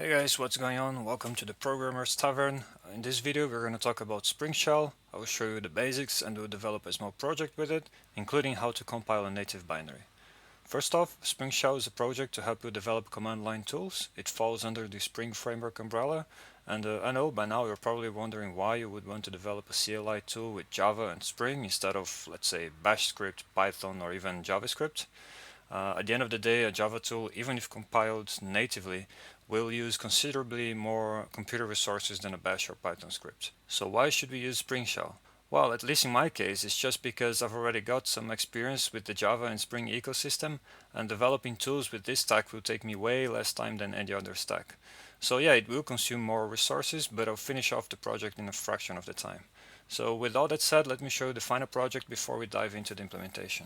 Hey guys, what's going on? Welcome to the Programmer's Tavern. In this video we're going to talk about Spring Shell. I will show you the basics and we'll develop a small project with it, including how to compile a native binary. First off, Spring Shell is a project to help you develop command line tools. It falls under the Spring Framework umbrella, and I know by now you're probably wondering why you would want to develop a CLI tool with Java and Spring instead of, let's say, Bash script, Python, or even JavaScript. At the end of the day, a Java tool, even if compiled natively, will use considerably more computer resources than a Bash or Python script. So why should we use Spring Shell? Well, at least in my case, it's just because I've already got some experience with the Java and Spring ecosystem, and developing tools with this stack will take me way less time than any other stack. So yeah, it will consume more resources, but I'll finish off the project in a fraction of the time. So with all that said, let me show you the final project before we dive into the implementation.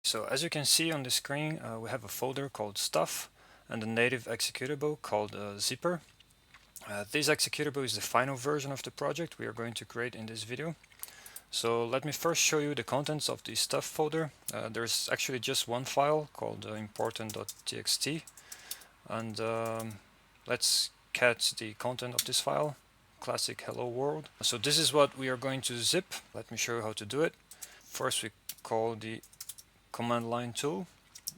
So as you can see on the screen, we have a folder called stuff and a native executable called zipper. This executable is the final version of the project we are going to create in this video. So let me first show you the contents of the stuff folder. There's actually just one file called important.txt, and let's catch the content of this file, classic hello world. So this is what we are going to zip. Let me show you how to do it. First we call the command line tool,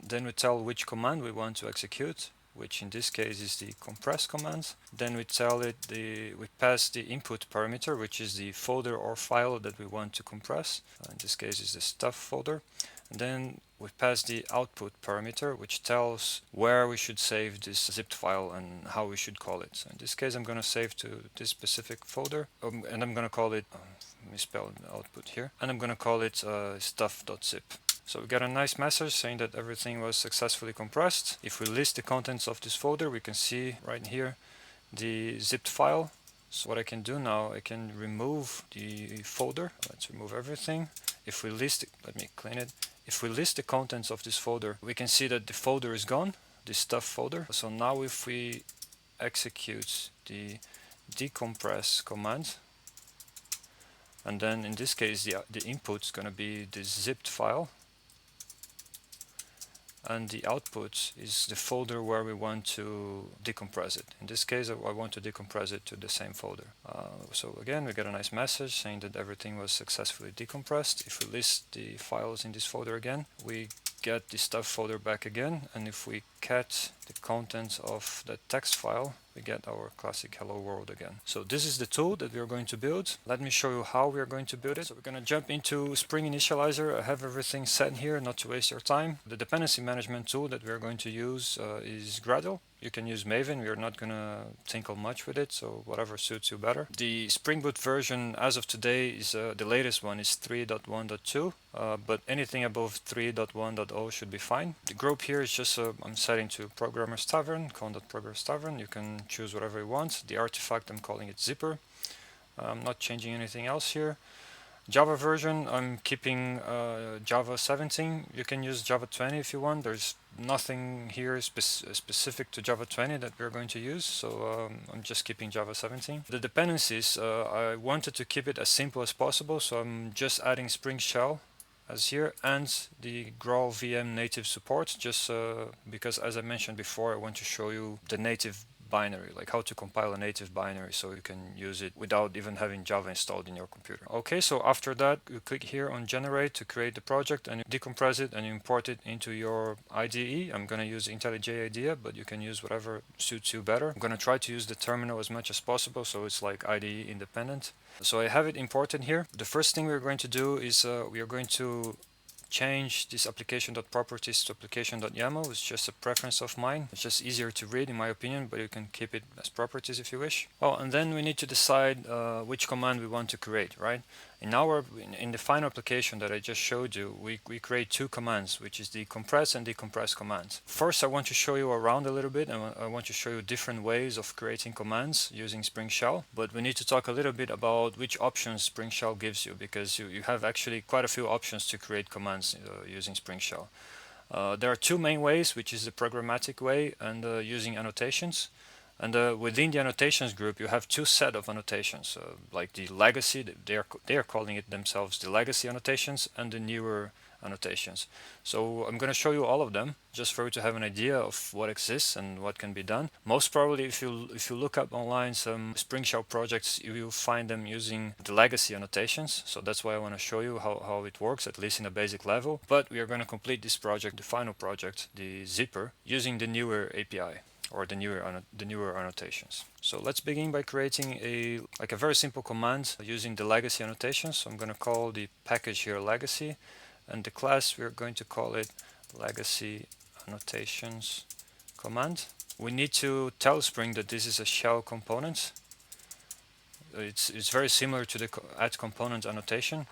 then we tell which command we want to execute, which in this case is the compress command. Then we tell it we pass the input parameter, which is the folder or file that we want to compress. In this case is the stuff folder. And then we pass the output parameter, which tells where we should save this zipped file and how we should call it. So in this case I'm going to save to this specific folder, and I'm going to call it, misspelled output here, and I'm going to call it stuff.zip. So we got a nice message saying that everything was successfully compressed. If we list the contents of this folder, we can see right here the zipped file. So what I can do now, I can remove the folder. Let's remove everything. If we list it, let me clean it. If we list the contents of this folder, we can see that the folder is gone, the stuff folder. So now if we execute the decompress command, and then in this case the input is going to be the zipped file, and the output is the folder where we want to decompress it. In this case, I want to decompress it to the same folder. So again, we get a nice message saying that everything was successfully decompressed. If we list the files in this folder again, we get the stuff folder back again, and if we cat the contents of the text file, we get our classic hello world again. So this is the tool that we are going to build. Let me show you how we are going to build it. So we're going to jump into Spring Initializer. I have everything set here, not to waste your time. The dependency management tool that we are going to use is Gradle. You can use Maven, we are not going to tinkle much with it, so whatever suits you better. The Spring Boot version as of today is the latest one is 3.1.2, but anything above 3.1.0 should be fine. The group here is just I'm setting to Programmer's Tavern, con.programmer's tavern. You can choose whatever you want. The artifact, I'm calling it zipper. I'm not changing anything else here. Java version, I'm keeping Java 17. You can use Java 20 if you want. There's nothing here specific to Java 20 that we're going to use, so I'm just keeping Java 17. The dependencies, I wanted to keep it as simple as possible, so I'm just adding Spring Shell as here and the Graal VM native support, just because as I mentioned before, I want to show you the native binary, like how to compile a native binary so you can use it without even having Java installed in your computer. Okay, so after that you click here on generate to create the project and you decompress it and you import it into your IDE. I'm going to use IntelliJ IDEA, but you can use whatever suits you better. I'm going to try to use the terminal as much as possible so it's like IDE independent. So I have it imported here. The first thing we're going to do is we are going to change this application.properties to application.yaml. It's just a preference of mine. It's just easier to read in my opinion, but you can keep it as properties if you wish. Oh, and then we need to decide which command we want to create, right? In the final application that I just showed you, we create two commands, which is the compress and decompress commands. First, I want to show you around a little bit, and I want to show you different ways of creating commands using Spring Shell. But we need to talk a little bit about which options Spring Shell gives you, because you have actually quite a few options to create commands using Spring Shell. There are two main ways, which is the programmatic way and using annotations. And within the annotations group, you have two set of annotations, like the legacy. They are calling it themselves the legacy annotations, and the newer annotations. So I'm going to show you all of them just for you to have an idea of what exists and what can be done. Most probably if you look up online some Spring Shell projects, you will find them using the legacy annotations. So that's why I want to show you how it works, at least in a basic level. But we are going to complete this project, the final project, the zipper, using the newer API or the newer annotations. So let's begin by creating a very simple command using the legacy annotations. So I'm going to call the package here legacy, and the class we're going to call it legacy annotations command. We need to tell Spring that this is a shell component. It's very similar to the add component annotation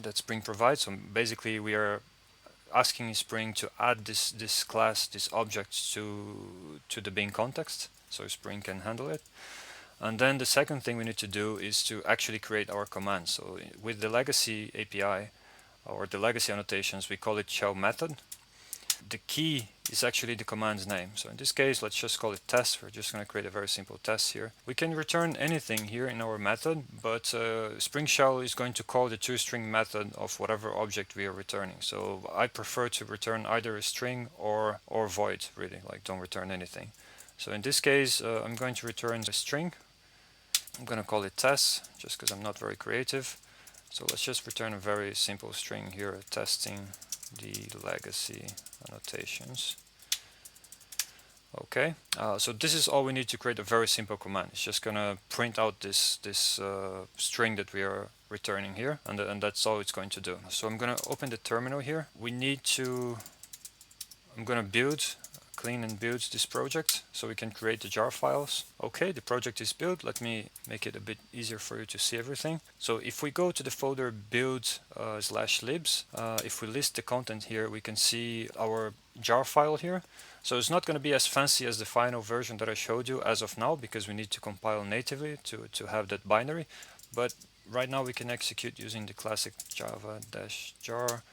that Spring provides. So basically we are asking Spring to add this class, this object to the bin context, so Spring can handle it. And then the second thing we need to do is to actually create our command. So with the legacy API or the legacy annotations, we call it shell method. The key is actually the command's name. So in this case, let's just call it test. We're just going to create a very simple test here. We can return anything here in our method, but Spring Shell is going to call the toString method of whatever object we are returning. So I prefer to return either a string or void, really, like don't return anything. So in this case, I'm going to return a string. I'm going to call it test, just because I'm not very creative. So let's just return a very simple string here, testing the legacy annotations. Okay, so this is all we need to create a very simple command. It's just gonna print out this string that we are returning here, and that's all it's going to do. So I'm gonna open the terminal here. I'm gonna clean and build this project so we can create the jar files. Okay, the project is built. Let me make it a bit easier for you to see everything. So if we go to the folder build /libs, if we list the content here, we can see our jar file here. So it's not going to be as fancy as the final version that I showed you as of now, because we need to compile natively to have that binary. But right now we can execute using the classic java-jar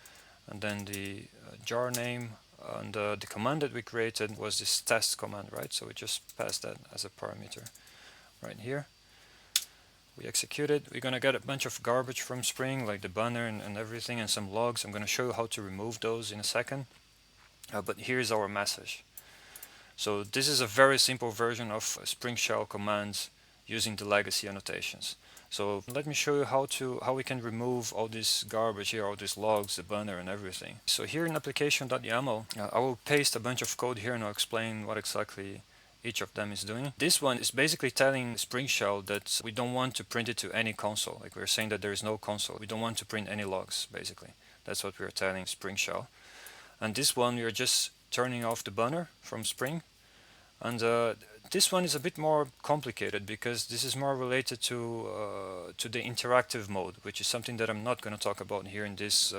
and then the jar name. And the command that we created was this test command, right? So we just passed that as a parameter right here. We execute it. We're going to get a bunch of garbage from Spring, like the banner and everything, and some logs. I'm going to show you how to remove those in a second. But here's our message. So this is a very simple version of Spring Shell commands using the legacy annotations. So let me show you how we can remove all this garbage here, all these logs, the banner and everything. So here in application.yaml, I will paste a bunch of code here and I'll explain what exactly each of them is doing. This one is basically telling Spring Shell that we don't want to print it to any console. Like we're saying that there is no console. We don't want to print any logs, basically. That's what we're telling Spring Shell. And this one, we are just turning off the banner from Spring. And this one is a bit more complicated because this is more related to the interactive mode, which is something that I'm not going to talk about here in this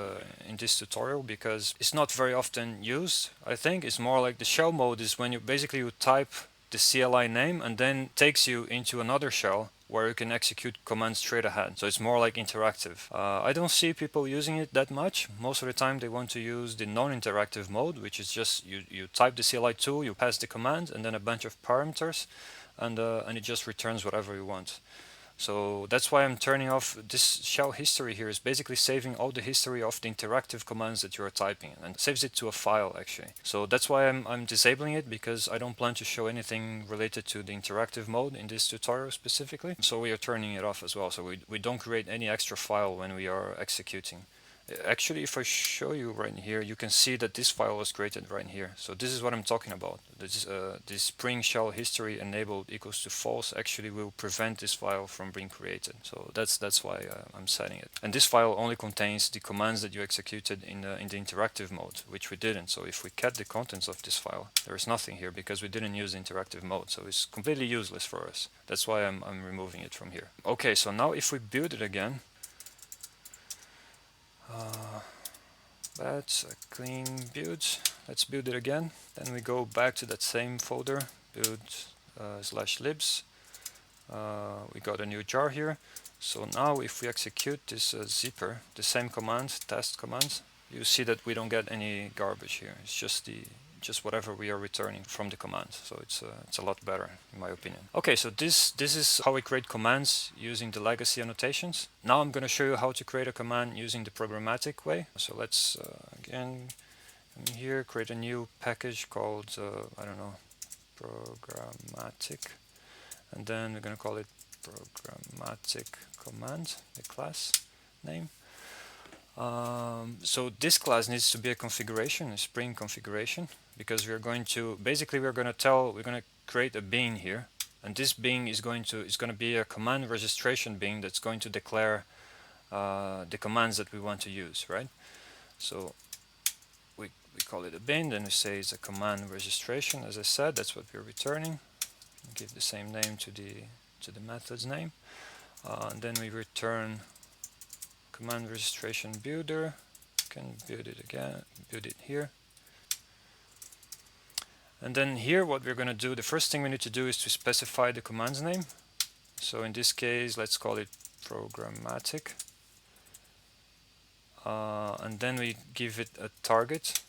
tutorial because it's not very often used. I think it's more like the shell mode is when you type the CLI name and then takes you into another shell where you can execute commands straight ahead. So it's more like interactive. I don't see people using it that much. Most of the time they want to use the non-interactive mode, which is just you type the CLI tool, you pass the command and then a bunch of parameters and it just returns whatever you want. So that's why I'm turning off this shell history here. Is basically saving all the history of the interactive commands that you are typing and saves it to a file actually. So that's why I'm disabling it, because I don't plan to show anything related to the interactive mode in this tutorial specifically. So we are turning it off as well. So we don't create any extra file when we are executing. Actually, if I show you right here, you can see that this file was created right here. So this is what I'm talking about. This Spring Shell history enabled equals to false actually will prevent this file from being created. So that's why I'm setting it. And this file only contains the commands that you executed in the interactive mode, which we didn't. So if we cut the contents of this file, there is nothing here because we didn't use the interactive mode. So it's completely useless for us. That's why I'm removing it from here. Okay, so now if we build it again, that's a clean build. Let's build it again. Then we go back to that same folder, build /libs. We got a new jar here. So now if we execute this zipper, the same command, test command, you see that we don't get any garbage here. It's just just whatever we are returning from the command. So it's a lot better in my opinion. Okay, so this is how we create commands using the legacy annotations. Now I'm going to show you how to create a command using the programmatic way. So let's again come here, create a new package called I don't know, programmatic, and then we're going to call it programmatic command, the class name. So this class needs to be a configuration, a Spring configuration, because we're going to create a bean here, and this bean is going to be a command registration bean that's going to declare the commands that we want to use, right? So we call it a bean, then we say it's a command registration. As I said, that's what we're returning. Give the same name to the method's name, and then we return command registration builder. Can build it again, build it here. And then here what we're going to do, the first thing we need to do is to specify the command's name. So in this case, let's call it programmatic. And then we give it a target.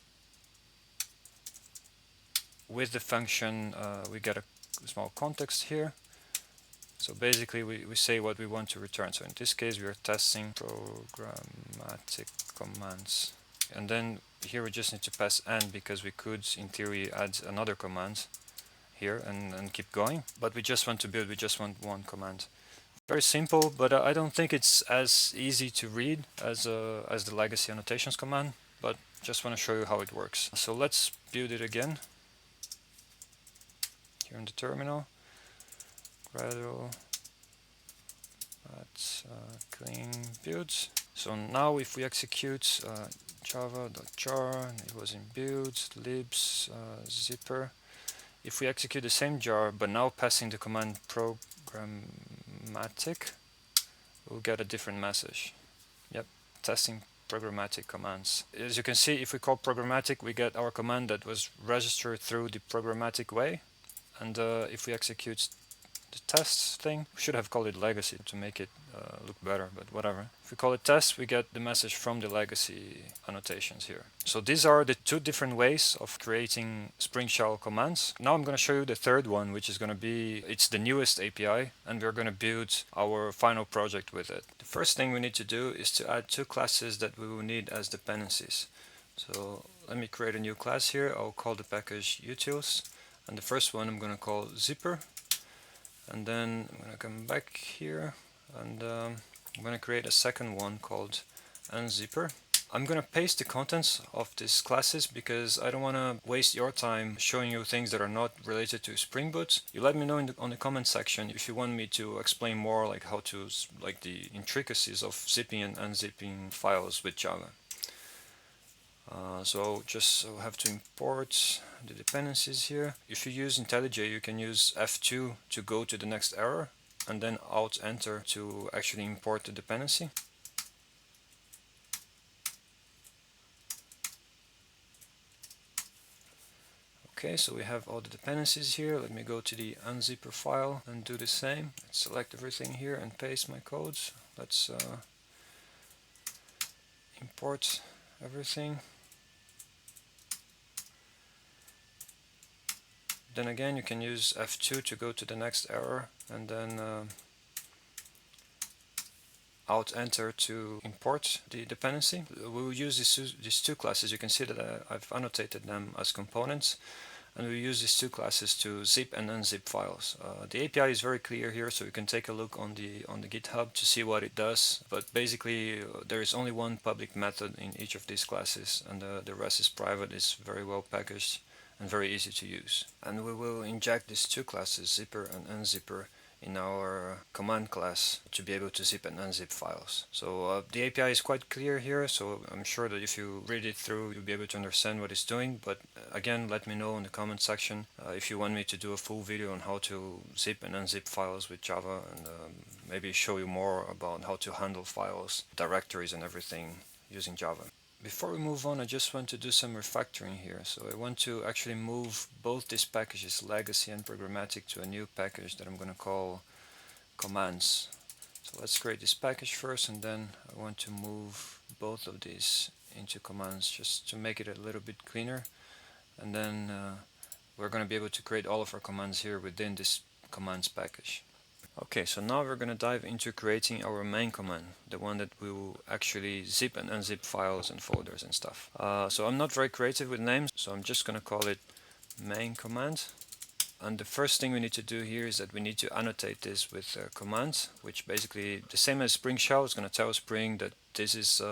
With the function, we get a small context here. So basically we say what we want to return. So in this case we are testing programmatic commands. And then here we just need to pass n, because we could in theory add another command here and keep going. But we just want to build, we just want one command. Very simple, but I don't think it's as easy to read as the legacy annotations command, but just want to show you how it works. So let's build it again here in the terminal. Gradle clean builds. So now if we execute java.jar, it was in builds, libs, zipper. If we execute the same jar, but now passing the command programmatic, we'll get a different message. Yep, testing programmatic commands. As you can see, if we call programmatic, we get our command that was registered through the programmatic way. And if we execute the test thing, we should have called it legacy to make it look better, but whatever. If we call it test, we get the message from the legacy annotations here. So these are the two different ways of creating Spring Shell commands. Now I'm going to show you the third one, which is going to be, it's the newest API, and we're going to build our final project with it. The first thing we need to do is to add two classes that we will need as dependencies. So let me create a new class here. I'll call the package utils, and the first one I'm going to call zipper. And then I'm going to come back here and I'm going to create a second one called unzipper. I'm going to paste the contents of these classes because I don't want to waste your time showing you things that are not related to Spring Boot. You let me know on the comment section if you want me to explain more, like how to, like the intricacies of zipping and unzipping files with Java. So just have to import the dependencies here. If you use IntelliJ, you can use F2 to go to the next error, and then Alt Enter to actually import the dependency. Okay, so we have all the dependencies here. Let me go to the unzipper file and do the same. Let's select everything here and paste my codes. Let's import everything. Then again, you can use F2 to go to the next error, and then Alt Enter to import the dependency. We will use these two classes. You can see that I've annotated them as components, and we use these two classes to zip and unzip files. The API is very clear here, so you can take a look on the GitHub to see what it does. But basically, there is only one public method in each of these classes, and the rest is private. It's very well packaged and very easy to use. And we will inject these two classes, zipper and unzipper, in our command class to be able to zip and unzip files. So the API is quite clear here, so I'm sure that if you read it through, you'll be able to understand what it's doing. But again, let me know in the comment section if you want me to do a full video on how to zip and unzip files with Java, and maybe show you more about how to handle files, directories and everything using Java. Before we move on, I just want to do some refactoring here. So I want to actually move both these packages, legacy and programmatic, to a new package that I'm going to call commands. So let's create this package first, and then I want to move both of these into commands just to make it a little bit cleaner. and then we're going to be able to create all of our commands here within this commands package. Okay, so now we're going to dive into creating our main command, the one that will actually zip and unzip files and folders and stuff. So I'm not very creative with names, so I'm just going to call it main command. And the first thing we need to do here is that we need to annotate this with commands, which basically the same as Spring Shell is going to tell Spring that this is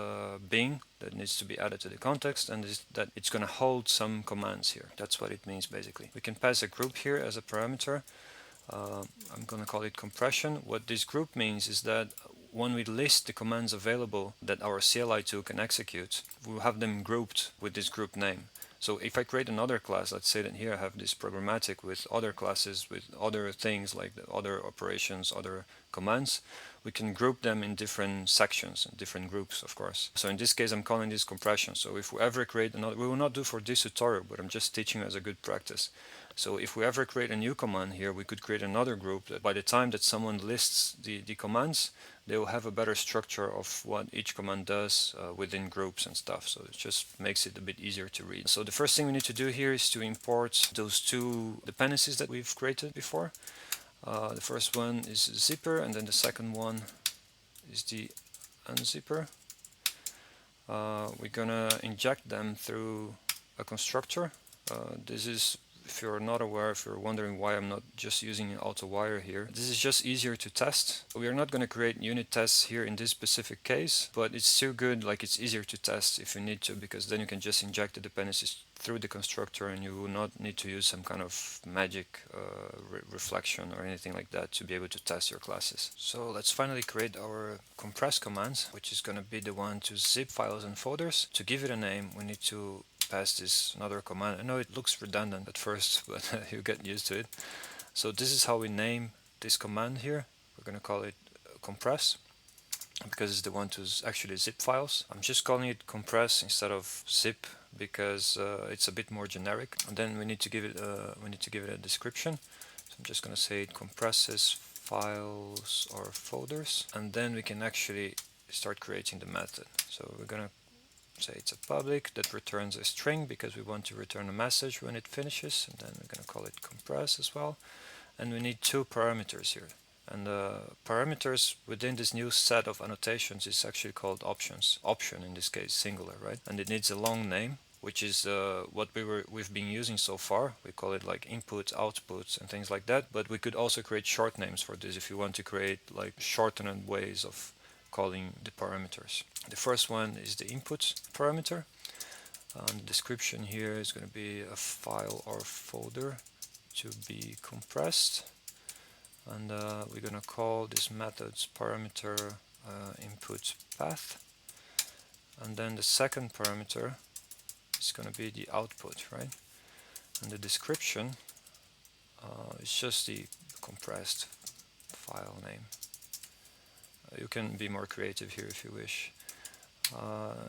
Bing that needs to be added to the context, and that it's going to hold some commands here. That's what it means basically. We can pass a group here as a parameter. I'm going to call it compression. What this group means is that when we list the commands available that our CLI tool can execute, we'll have them grouped with this group name. So if I create another class, let's say that here I have this programmatic with other classes, with other things like the other operations, other commands, we can group them in different sections, in different groups, of course. So in this case, I'm calling this compression. So if we ever create another, we will not do for this tutorial, but I'm just teaching you as a good practice. So if we ever create a new command here, we could create another group that by the time that someone lists the commands, they will have a better structure of what each command does within groups and stuff. So it just makes it a bit easier to read. So the first thing we need to do here is to import those two dependencies that we've created before. The first one is zipper, and then the second one is the unzipper. We're gonna inject them through a constructor. This is, if you're not aware, if you're wondering why I'm not just using an auto wire here, this is just easier to test. We are not going to create unit tests here in this specific case, but it's still good, like it's easier to test if you need to, because then you can just inject the dependencies through the constructor and you will not need to use some kind of magic reflection or anything like that to be able to test your classes. So let's finally create our compress command, which is going to be the one to zip files and folders. To give it a name, we need to pass this another command. I know it looks redundant at first, but you get used to it. So this is how we name this command here. We're going to call it compress because it's the one to actually zip files. I'm just calling it compress instead of zip because it's a bit more generic. And then we need to give it a description. So I'm just going to say it compresses files or folders, and then we can actually start creating the method. So we're going to say it's a public that returns a string because we want to return a message when it finishes, and then we're going to call it compress as well. And we need two parameters here, and the parameters within this new set of annotations is actually called options. Option in this case singular, right? And it needs a long name, which is what we've been using so far. We call it like inputs, outputs, and things like that. But we could also create short names for this if you want to create like shortened ways of calling the parameters. The first one is the input parameter. The description here is going to be a file or folder to be compressed, and we're going to call this method's parameter input path, and then the second parameter is going to be the output, right? And the description is just the compressed file name. You can be more creative here if you wish.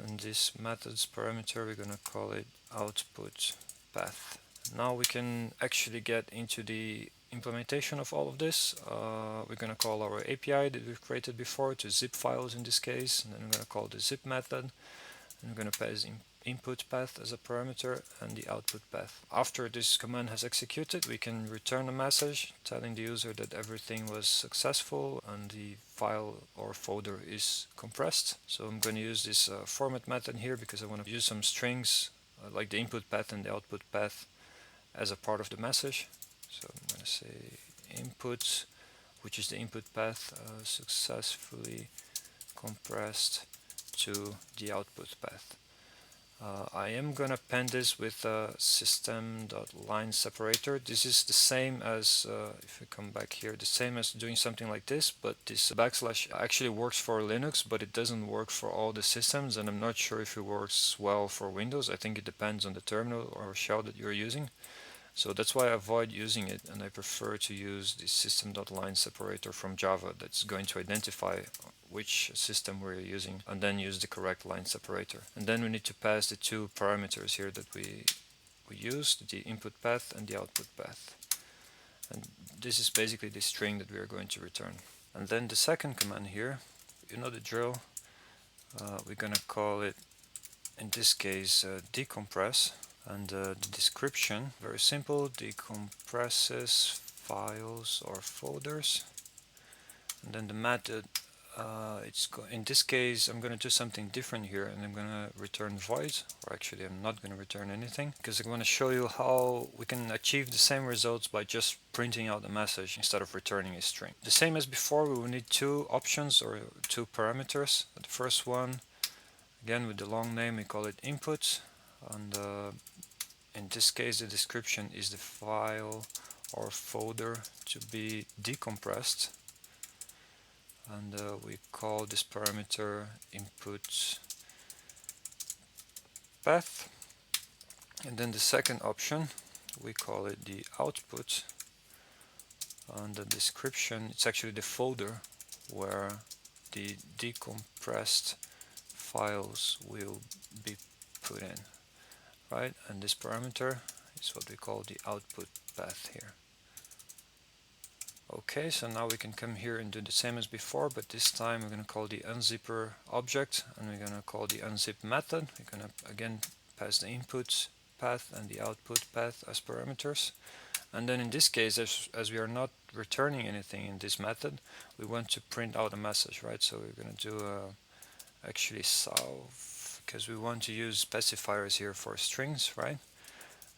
And this method's parameter, we're going to call it output path. Now we can actually get into the implementation of all of this. We're going to call our API that we've created before to zip files in this case, and then we're going to call the zip method, and we're going to pass input path as a parameter and the output path. After this command has executed, we can return a message telling the user that everything was successful and the file or folder is compressed. So I'm going to use this format method here because I want to use some strings like the input path and the output path as a part of the message. So I'm going to say input, which is the input path, successfully compressed to the output path. I am gonna append this with a system.line separator. This is the same as, if we come back here, the same as doing something like this, but this backslash actually works for Linux, but it doesn't work for all the systems, and I'm not sure if it works well for Windows. I think it depends on the terminal or shell that you're using. So that's why I avoid using it, and I prefer to use the system.line separator from Java that's going to identify which system we're using and then use the correct line separator. And then we need to pass the two parameters here that we used, the input path and the output path. And this is basically the string that we are going to return. And then the second command here, you know the drill, we're going to call it, in this case, decompress. And the description, very simple, decompresses files or folders. And then the method, in this case I'm going to do something different here, and I'm going to return void, or actually I'm not going to return anything, because I'm going to show you how we can achieve the same results by just printing out a message instead of returning a string. The same as before, we will need two options or two parameters. The first one, again with the long name, we call it input, and in this case the description is the file or folder to be decompressed, and we call this parameter input path. And then the second option, we call it the output, and the description, it's actually the folder where the decompressed files will be put in, right? And this parameter is what we call the output path here. Okay, so now we can come here and do the same as before, but this time we're going to call the unzipper object, and we're going to call the unzip method. We're going to again pass the input path and the output path as parameters. And then in this case, as we are not returning anything in this method, we want to print out a message, right? So we're going to do actually solve, because we want to use specifiers here for strings, right?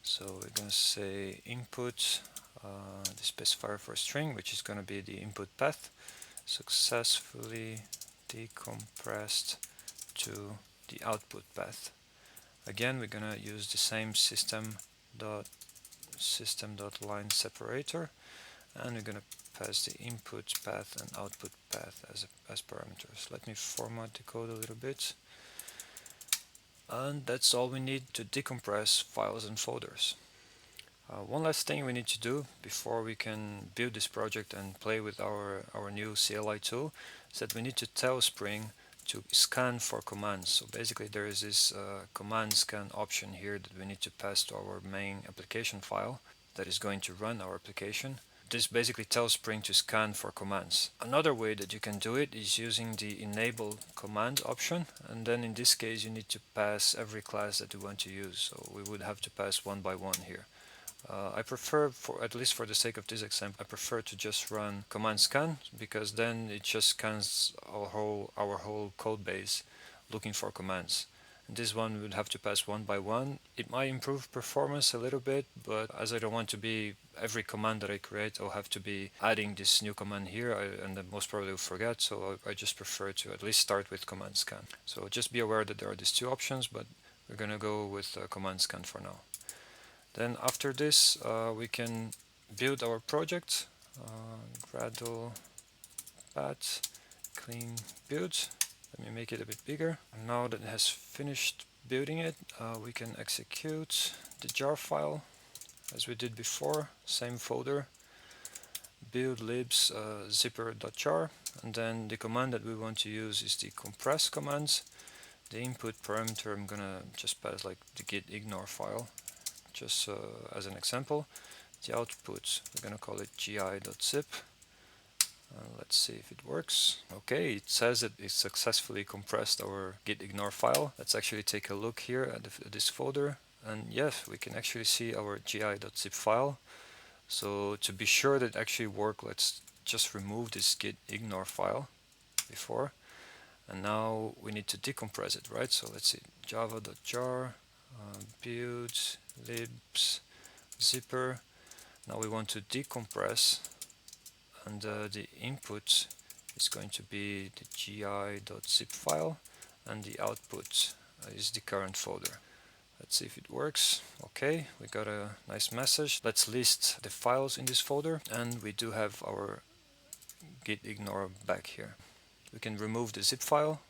So we're going to say input, the specifier for string, which is going to be the input path, successfully decompressed to the output path. Again, we're going to use the same system.line separator, and we're going to pass the input path and output path as parameters. Let me format the code a little bit. And that's all we need to decompress files and folders. One last thing we need to do before we can build this project and play with our new CLI tool is that we need to tell Spring to scan for commands. So basically there is this command scan option here that we need to pass to our main application file that is going to run our application. This basically tells Spring to scan for commands. Another way that you can do it is using the enable command option, and then in this case you need to pass every class that you want to use. So we would have to pass one by one here. I prefer, at least for the sake of this example, I prefer to just run command scan, because then it just scans our whole code base looking for commands. And this one we would have to pass one by one. It might improve performance a little bit, but as I don't want to be every command that I create, I'll have to be adding this new command here, and then most probably will forget, so I just prefer to at least start with command scan. So just be aware that there are these two options, but we're gonna go with command scan for now. Then after this, we can build our project. Gradle path clean build. Let me make it a bit bigger. And now that it has finished building it, we can execute the jar file as we did before. Same folder, build libs zipper.jar, and then the command that we want to use is the compress commands. The input parameter I'm gonna just pass like the git ignore file, just as an example. The output, we're going to call it gi.zip. Let's see if it works. Okay, it says that it successfully compressed our git ignore file. Let's actually take a look here at this folder, and yes, we can actually see our gi.zip file. So to be sure that it actually worked, let's just remove this git ignore file before, and now we need to decompress it, right? So let's see, java.jar build libs zipper. Now we want to decompress, and the input is going to be the gi.zip file, and the output is the current folder. Let's see if it works. Okay, we got a nice message. Let's list the files in this folder, and we do have our git ignore back here. We can remove the zip file,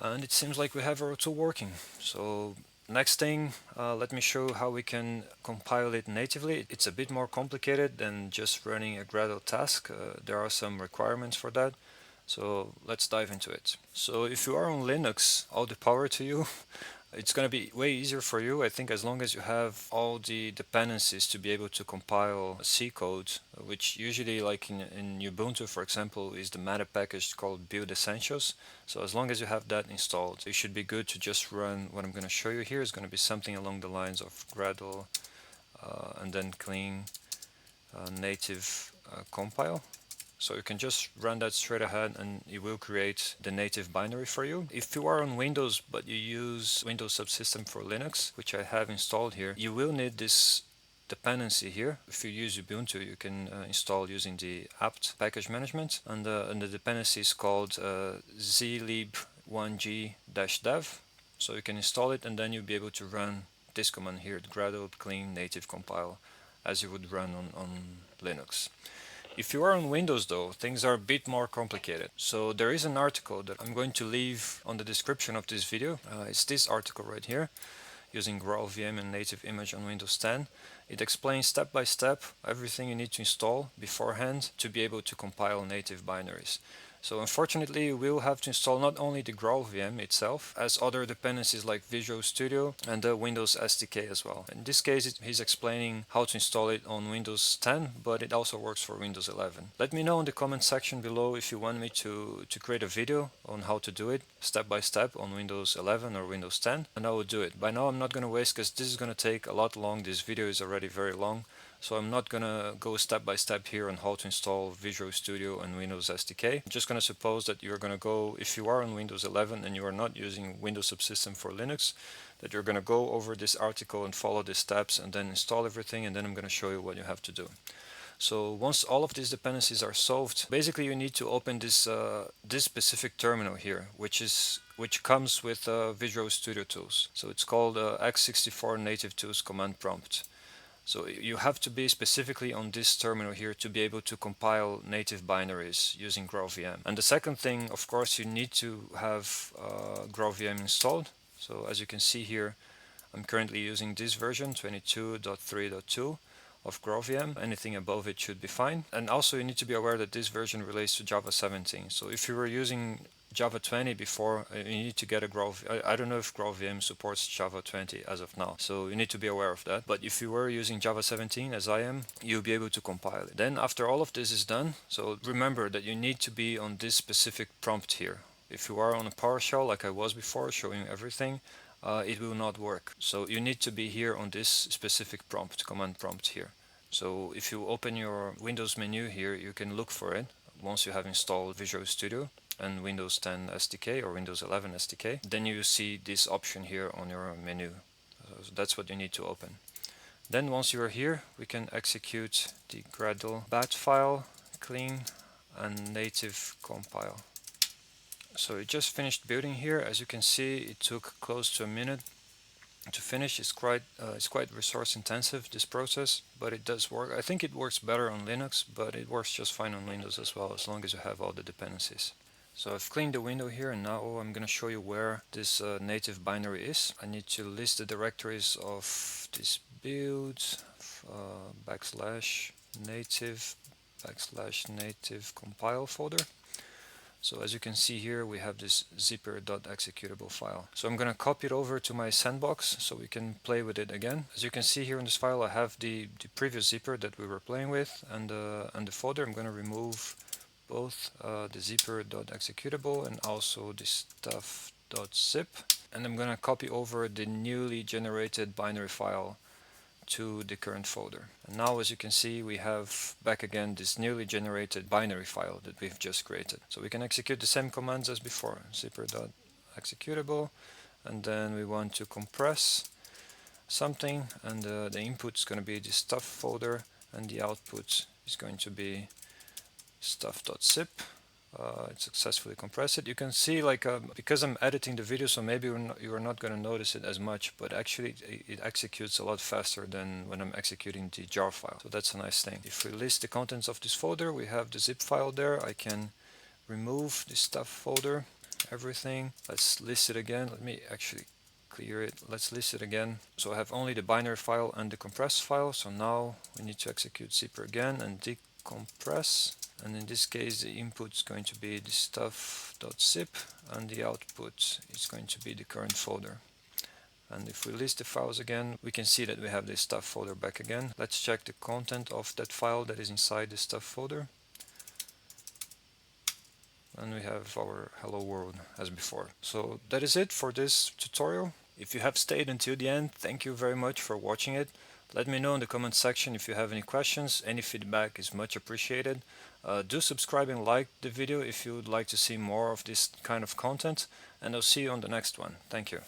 and it seems like we have our tool working. So next thing, let me show how we can compile it natively. It's a bit more complicated than just running a Gradle task. There are some requirements for that. So let's dive into it. So if you are on Linux, all the power to you. It's going to be way easier for you, I think, as long as you have all the dependencies to be able to compile C code, which usually, like in Ubuntu, for example, is the meta package called build essentials. So as long as you have that installed, it should be good to just run. What I'm going to show you here is going to be something along the lines of Gradle and then clean native compile. So you can just run that straight ahead and it will create the native binary for you. If you are on Windows but you use Windows Subsystem for Linux, which I have installed here, you will need this dependency here. If you use Ubuntu, you can install using the apt package management, and the dependency is called zlib1g-dev. So you can install it and then you'll be able to run this command here, Gradle clean native compile, as you would run on Linux. If you are on Windows though, things are a bit more complicated. So there is an article that I'm going to leave on the description of this video. It's this article right here, using GraalVM and native image on Windows 10. It explains step by step everything you need to install beforehand to be able to compile native binaries. So unfortunately, you will have to install not only the GraalVM itself, as other dependencies like Visual Studio and the Windows SDK as well. In this case, he's explaining how to install it on Windows 10, but it also works for Windows 11. Let me know in the comment section below if you want me to create a video on how to do it step by step on Windows 11 or Windows 10, and I will do it. By now I'm not going to waste, because this is going to take a lot long. This video is already very long. So I'm not gonna go step by step here on how to install Visual Studio and Windows SDK. I'm just gonna suppose that you're gonna go, if you are on Windows 11 and you are not using Windows Subsystem for Linux, that you're gonna go over this article and follow the steps and then install everything, and then I'm gonna show you what you have to do. So once all of these dependencies are solved, basically you need to open this this specific terminal here, which comes with Visual Studio Tools. So it's called x64 Native Tools Command Prompt. So you have to be specifically on this terminal here to be able to compile native binaries using GraalVM. And the second thing, of course, you need to have GraalVM installed. So as you can see here, I'm currently using this version 22.3.2 of GraalVM. Anything above it should be fine. And also you need to be aware that this version relates to Java 17. So if you were using Java 20 before, you need to get a GraalVM. I don't know if GraalVM supports Java 20 as of now, so you need to be aware of that. But if you were using Java 17, as I am, you'll be able to compile it. Then after all of this is done, so remember that you need to be on this specific prompt here. If you are on a PowerShell like I was before, showing everything, it will not work. So you need to be here on this specific prompt, command prompt here. So if you open your Windows menu here, you can look for it once you have installed Visual Studio and Windows 10 SDK or Windows 11 SDK. Then you see this option here on your menu. So that's what you need to open. Then once you are here, we can execute the Gradle bat file, clean, and native compile. So it just finished building here. As you can see, it took close to a minute to finish. It's quite resource intensive, this process, but it does work. I think it works better on Linux, but it works just fine on Windows as well, as long as you have all the dependencies. So I've cleaned the window here, and now I'm going to show you where this native binary is. I need to list the directories of this build, /native /native compile folder. So as you can see here, we have this zipper.executable file. So I'm going to copy it over to my sandbox so we can play with it again. As you can see here in this file, I have the previous zipper that we were playing with, and the folder. I'm going to remove both the zipper.executable and also the stuff.zip. And I'm going to copy over the newly generated binary file to the current folder. And now, as you can see, we have back again this newly generated binary file that we've just created. So we can execute the same commands as before, zipper.executable, and then we want to compress something, and the input is going to be the stuff folder, and the output is going to be stuff.zip. It successfully compressed it. You can see, like, because I'm editing the video, so maybe you are not going to notice it as much, but actually it executes a lot faster than when I'm executing the jar file. So that's a nice thing. If we list the contents of this folder, we have the zip file there. I can remove the stuff folder, everything. Let's list it again. Let me actually clear it. Let's list it again. So I have only the binary file and the compressed file. So now we need to execute zipper again and decompress. And in this case, the input is going to be the stuff.zip, and the output is going to be the current folder. And if we list the files again, we can see that we have this stuff folder back again. Let's check the content of that file that is inside the stuff folder. And we have our hello world as before. So that is it for this tutorial. If you have stayed until the end, thank you very much for watching it. Let me know in the comment section if you have any questions. Any feedback is much appreciated. Do subscribe and like the video if you would like to see more of this kind of content, and I'll see you on the next one. Thank you.